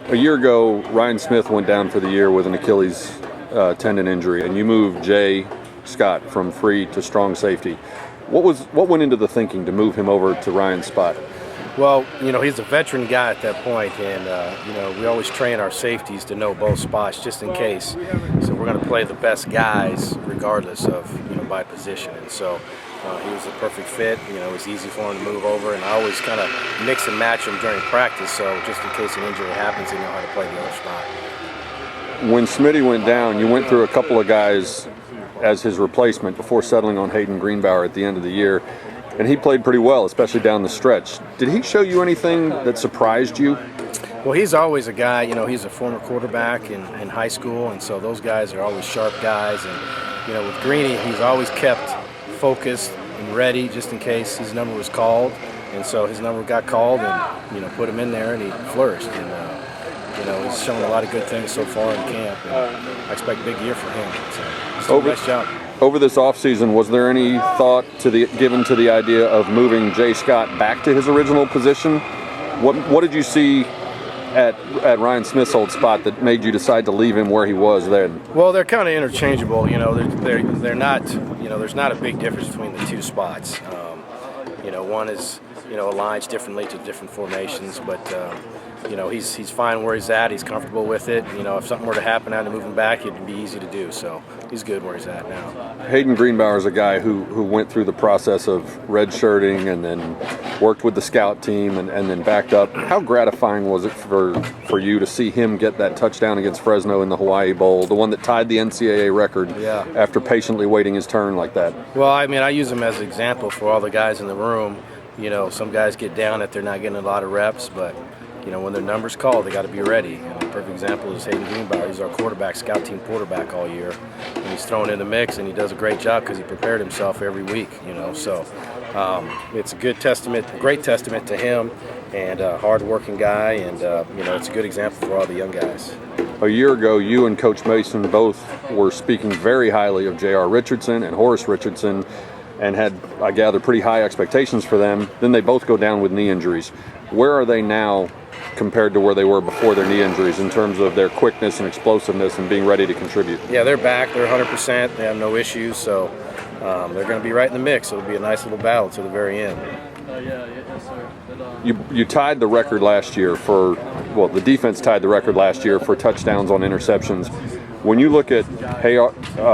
A year ago, Ryan Smith went down for the year with an Achilles tendon injury, and you moved Jay Scott from free to strong safety. What went into the thinking to move him over to Ryan's spot? Well, he's a veteran guy at that point, and we always train our safeties to know both spots just in case. So we're going to play the best guys regardless of by position, and so he was a perfect fit. It was easy for him to move over, and I always kind of mix and match him during practice, so just in case an injury happens, they know how to play the other spot. When Smitty went down, you went through a couple of guys as his replacement before settling on Hayden Greenbauer at the end of the year. And he played pretty well, especially down the stretch. Did he show you anything that surprised you? Well, he's always a guy, he's a former quarterback in high school, and so those guys are always sharp guys. And, with Greeny, he's always kept focused and ready just in case his number was called. And so his number got called and, put him in there and he flourished. And, he's shown a lot of good things so far in camp. And I expect a big year for him. So he's doing a nice job. Over this offseason, was there any thought given to the idea of moving Jay Scott back to his original position? What did you see at Ryan Smith's old spot that made you decide to leave him where he was then? Well, they're kind of interchangeable. They're not. There's not a big difference between the two spots. One is aligns differently to different formations, but he's fine where he's at. He's comfortable with it. If something were to happen, I had to move him back, it'd be easy to do. So he's good where he's at now. Hayden Greenbauer is a guy who went through the process of redshirting and then worked with the scout team and then backed up. How gratifying was it for you to see him get that touchdown against Fresno in the Hawaii Bowl, the one that tied the NCAA record after patiently waiting his turn like that? Well, I use him as an example for all the guys in the room. Some guys get down if they're not getting a lot of reps, but when their number's called, they got to be ready. And a perfect example is Hayden Greenbauer. He's our quarterback, scout team quarterback all year. And he's thrown in the mix, and he does a great job because he prepared himself every week, So it's a great testament to him and a hard-working guy. And, it's a good example for all the young guys. A year ago, you and Coach Mason both were speaking very highly of J.R. Richardson and Horace RIchardson and had, I gather, pretty high expectations for them. Then they both go down with knee injuries. Where are they now compared to where they were before their knee injuries in terms of their quickness and explosiveness and being ready to contribute? Yeah, they're back. They're 100%. They have no issues, so they're going to be right in the mix. It'll be a nice little battle to the very end. You tied the record last year the defense tied the record last year for touchdowns on interceptions. When you look at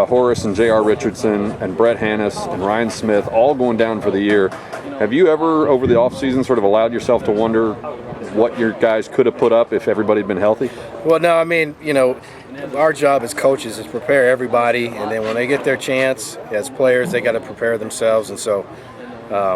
Horace and J.R. Richardson and Brett Hannis and Ryan Smith all going down for the year, have you ever, over the offseason, sort of allowed yourself to wonder what your guys could have put up if everybody had been healthy? Well, no, our job as coaches is prepare everybody, and then when they get their chance as players, they got to prepare themselves. And so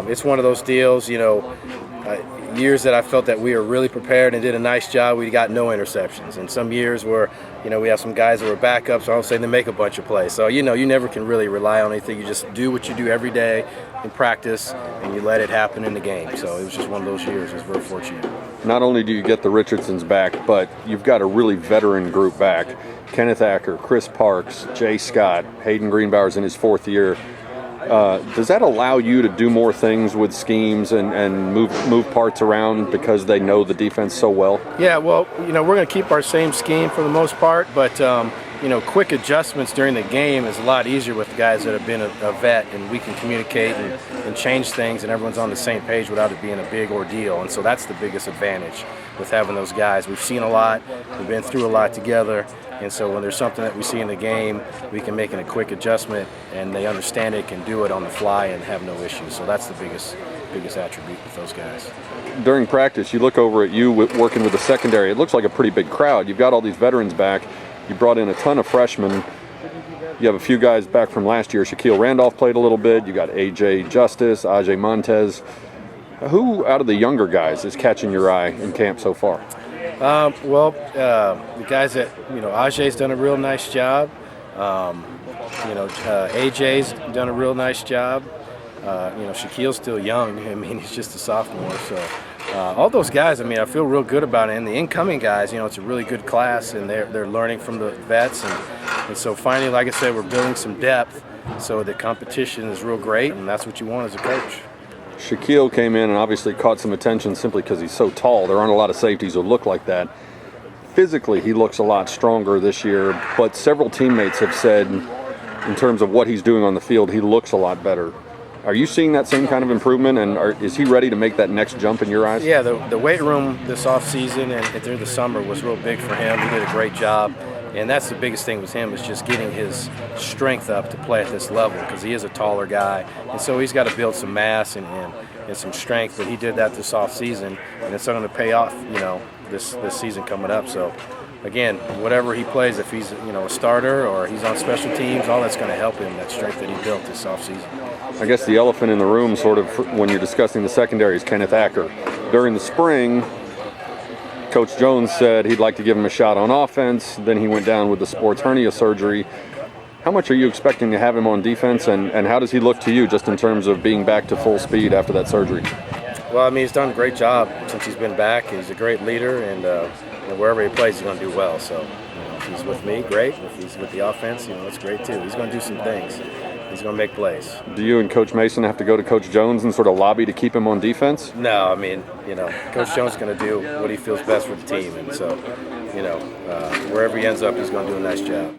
it's one of those deals, years that I felt that we were really prepared and did a nice job, we got no interceptions. And some years where, we have some guys that were backups, so I don't say they make a bunch of plays. So, you never can really rely on anything. You just do what you do every day in practice, and you let it happen in the game. So it was just one of those years. It was very fortunate. Not only do you get the Richardsons back, but you've got a really veteran group back. Kenneth Acker, Chris Parks, Jay Scott, Hayden Greenbauer's in his fourth year. Does that allow you to do more things with schemes and move parts around because they know the defense so well? Yeah, well, we're going to keep our same scheme for the most part, but quick adjustments during the game is a lot easier with guys that have been a vet, and we can communicate and change things, and everyone's on the same page without it being a big ordeal. And so that's the biggest advantage with having those guys. We've seen a lot, we've been through a lot together, and so when there's something that we see in the game, we can make a quick adjustment, and they understand it, can do it on the fly and have no issues. So that's the biggest attribute with those guys. During practice, you look over at you working with the secondary. It looks like a pretty big crowd. You've got all these veterans back. You brought in a ton of freshmen. You have a few guys back from last year. Shaquille Randolph played a little bit. You got A.J. Justice, Ajay Montez. Who out of the younger guys is catching your eye in camp so far? The guys that, Ajay's done a real nice job. AJ's done a real nice job. Shaquille's still young. He's just a sophomore. So all those guys, I feel real good about it. And the incoming guys, it's a really good class, and they're learning from the vets. And so finally, like I said, we're building some depth. So the competition is real great, and that's what you want as a coach. Shaquille came in and obviously caught some attention simply because he's so tall. There aren't a lot of safeties who look like that. physically he looks a lot stronger this year, but several teammates have said in terms of what he's doing on the field, he looks a lot better. Are you seeing that same kind of improvement, and is he ready to make that next jump in your eyes? Yeah, the weight room this offseason and through the summer was real big for him. He did a great job, and that's the biggest thing with him is just getting his strength up to play at this level because he is a taller guy, and so he's got to build some mass and some strength, but he did that this offseason, and it's going to pay off, this season coming up. So again, whatever he plays, if he's a starter or he's on special teams, all that's going to help him, that strength that he built this offseason. I guess the elephant in the room sort of when you're discussing the secondary is Kenneth Acker. During the spring, Coach Jones said he'd like to give him a shot on offense. Then he went down with the sports hernia surgery. How much are you expecting to have him on defense, and how does he look to you just in terms of being back to full speed after that surgery? Well, I mean, he's done a great job since he's been back. He's a great leader, and wherever he plays, he's going to do well. So if he's with me, great. If he's with the offense, it's great too. He's going to do some things. He's going to make plays. Do you and Coach Mason have to go to Coach Jones and sort of lobby to keep him on defense? No, I mean, Coach Jones is going to do what he feels best for the team. And so, wherever he ends up, he's going to do a nice job.